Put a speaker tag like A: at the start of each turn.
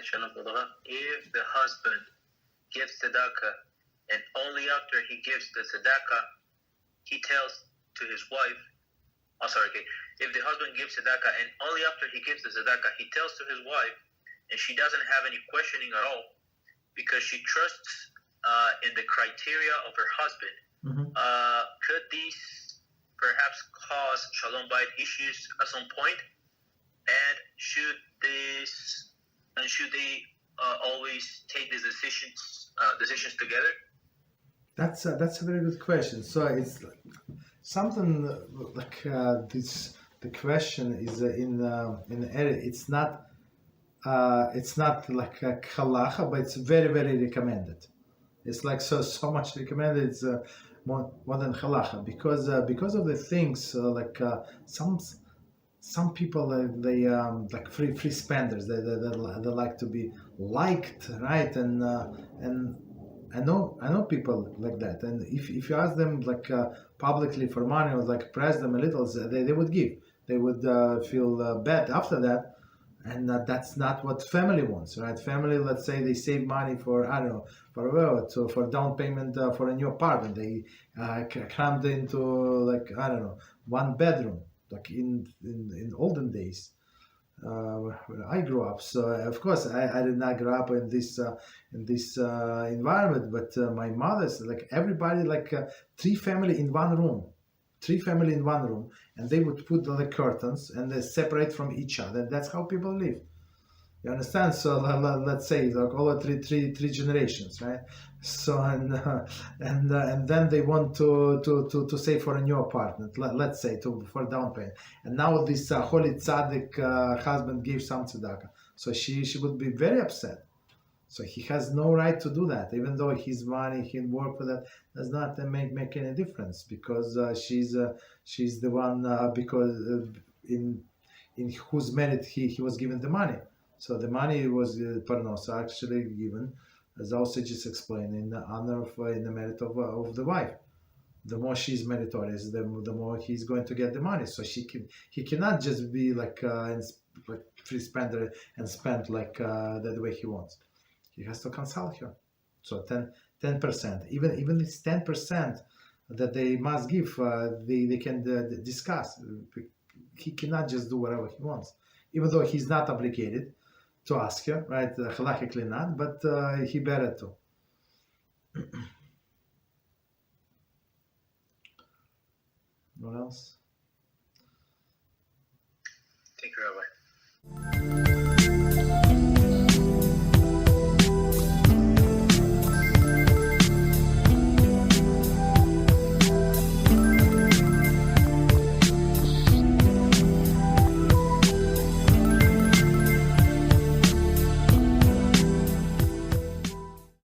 A: Shalom, if the husband gives tzedakah and only after he gives the tzedakah, he tells to his wife, if the husband gives tzedakah and only after he gives the tzedakah, he tells to his wife, and she doesn't have any questioning at all, because she trusts in the criteria of her husband, could these perhaps cause Shalom Bayit issues at some point? And should they always take these decisions together?
B: That's a very good question. So it's something like this. The question is in it's not like a halacha, but it's very, very recommended. It's like so much recommended. It's more than halacha because of the things some people they like free spenders. They like to be liked, right? And I know people like that. And if you ask them like publicly for money or like press them a little, they would give. They would feel bad after that. And that's not what family wants, right? Family, let's say they save money for, I don't know, for down payment for a new apartment. They crammed into like, I don't know, one bedroom, like in olden days where I grew up. So of course I did not grow up in this environment, but my mother's like everybody like three family in one room, and they would put the curtains and they separate from each other. That's how people live. You understand? So let's say like all three generations, right? So and then they want to save for a new apartment. Let's say for down payment. And now this holy tzaddik husband gave some tzedakah, so she would be very upset. So he has no right to do that, even though his money, he work for that, does not make any difference, because she's the one because in whose merit he was given the money. So the money was Parnasah actually given, as our sages explain, in the honor of in the merit of the wife. The more she's meritorious, the more he's going to get the money. So he cannot just be like free spender and spend like the way he wants. He has to consult her. So 10%, even this 10% that they must give, they can discuss. He cannot just do whatever he wants, even though he's not obligated to ask her, right? Halachically not, but he better to. What else?
A: Thank you, Rabbi.